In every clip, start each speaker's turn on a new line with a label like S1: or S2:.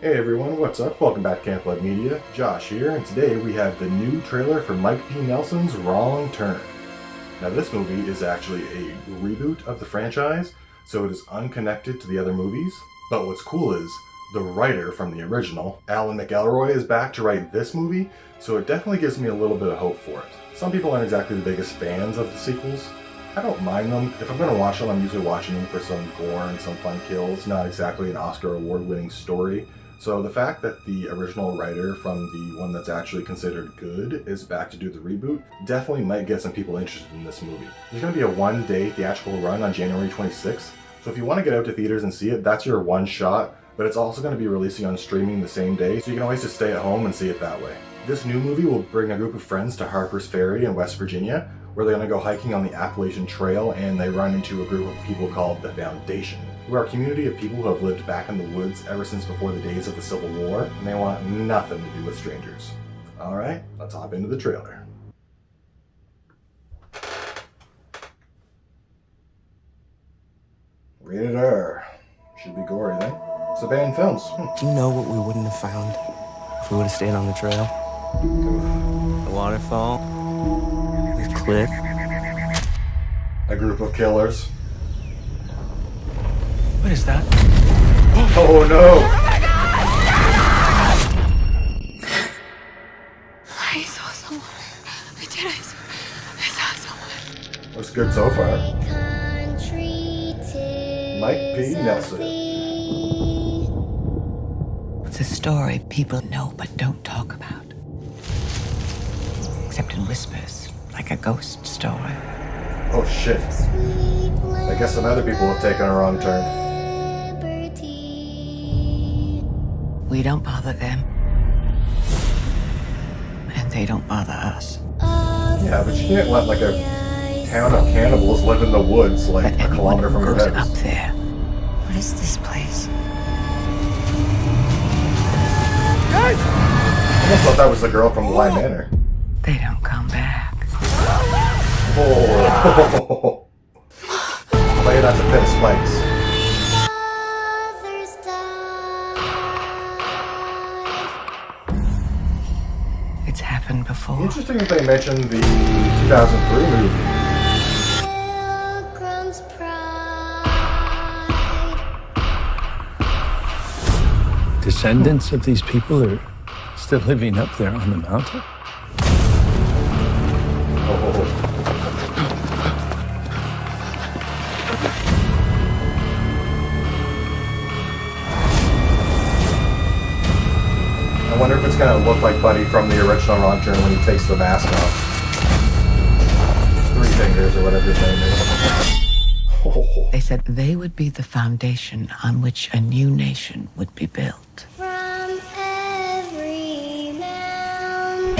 S1: Hey everyone, what's up? Welcome back to Camp Blood Media. Josh here, and today we have the new trailer for Mike P. Nelson's Wrong Turn. Now this movie is actually a reboot of the franchise, so it is unconnected to the other movies. But what's cool is, the writer from the original, Alan McElroy, is back to write this movie, so it definitely gives me a little bit of hope for it. Some people aren't exactly the biggest fans of the sequels. I don't mind them. If I'm going to watch them, I'm usually watching them for some gore and some fun kills, not exactly an Oscar award-winning story. So the fact that the original writer from the one that's actually considered good is back to do the reboot definitely might get some people interested in this movie. There's going to be a one-day theatrical run on January 26th, so if you want to get out to theaters and see it, that's your one shot, but it's also going to be releasing on streaming the same day, so you can always just stay at home and see it that way. This new movie will bring a group of friends to Harper's Ferry in West Virginia, where they're going to go hiking on the Appalachian Trail, and they run into a group of people called the Foundation, who are a community of people who have lived back in the woods ever since before the days of the Civil War, and they want nothing to do with strangers. Alright, let's hop into the trailer. Rated R. Should be gory then. Saban Films.
S2: Do you know what we wouldn't have found if we would have stayed on the trail? The waterfall, the cliff.
S1: A group of killers.
S2: What is that?
S1: Oh no!
S3: I saw someone. I saw someone.
S1: Looks good so far. Mike P. Nelson.
S2: It's a story people know but don't talk about. Except in whispers, like a ghost story.
S1: Oh shit. I guess some other people have taken a wrong turn.
S2: We don't bother them. And they don't bother us.
S1: Yeah, but you can't let like a town of cannibals live in the woods like
S2: But
S1: a kilometer from your
S2: goes
S1: house.
S2: up there. What is this place?
S1: I almost thought that was the girl from Bly Manor.
S2: They don't come back.
S1: Oh. Play that's a pit of spikes.
S2: It's happened before.
S1: Interesting that they mentioned the 2003 movie.
S4: Descendants of these people are still living up there on the mountain?
S1: Oh. I wonder if it's gonna look like Buddy from the original Wrong Turn when he takes the mask off. 3 Fingers or whatever his name is. Oh.
S2: They said they would be the foundation on which a new nation would be built.
S3: From every mountain,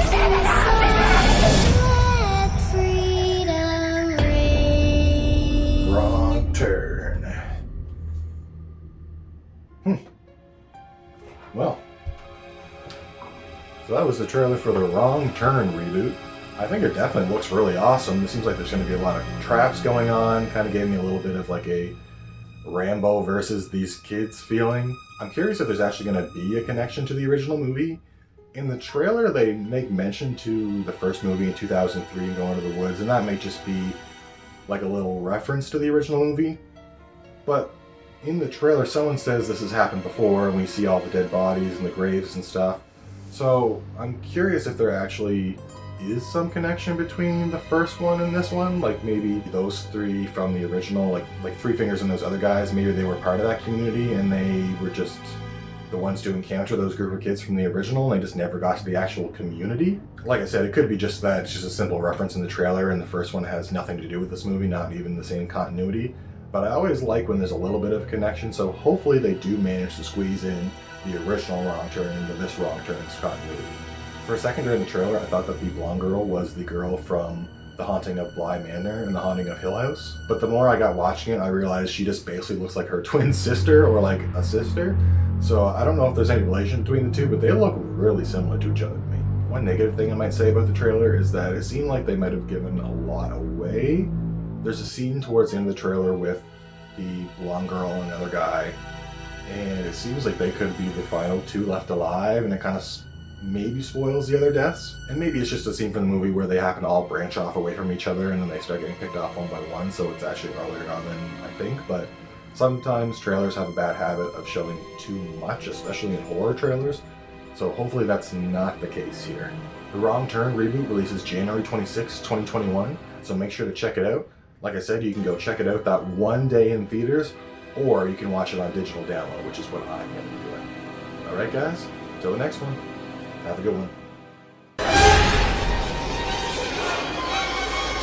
S3: let freedom ring.
S1: Wrong Turn. Well. So that was the trailer for the Wrong Turn reboot. I think it definitely looks really awesome. It seems like there's going to be a lot of traps going on. Kind of gave me a little bit of like a Rambo versus these kids feeling. I'm curious if there's actually going to be a connection to the original movie. In the trailer, they make mention to the first movie in 2003 and going to the woods, and that may just be like a little reference to the original movie. But in the trailer, someone says this has happened before, and we see all the dead bodies and the graves and stuff. So I'm curious if there actually is some connection between the first one and this one, like maybe those 3 from the original, like 3 Fingers and those other guys, maybe they were part of that community and they were just the ones to encounter those group of kids from the original and they just never got to the actual community. Like I said, it could be just that it's just a simple reference in the trailer and the first one has nothing to do with this movie, not even the same continuity. But I always like when there's a little bit of connection, so hopefully they do manage to squeeze in the original Wrong Turn into this Wrong Turn's continuity. For a second during the trailer, I thought that the blonde girl was the girl from The Haunting of Bly Manor and The Haunting of Hill House. But the more I got watching it, I realized she just basically looks like her twin sister or like a sister. So I don't know if there's any relation between the two, but they look really similar to each other to me. One negative thing I might say about the trailer is that it seemed like they might have given a lot away. There's a scene towards the end of the trailer with the blonde girl and another guy, and it seems like they could be the final two left alive, and it kind of maybe spoils the other deaths. And maybe it's just a scene from the movie where they happen to all branch off away from each other and then they start getting picked off one by one, so it's actually earlier on than I think. But sometimes trailers have a bad habit of showing too much, especially in horror trailers, so hopefully that's not the case here. The Wrong Turn reboot releases January 26, 2021, so make sure to check it out. Like I said, you can go check it out that one day in theaters, or you can watch it on digital download, which is what I'm going to be doing. Alright guys, till the next one, have a good one.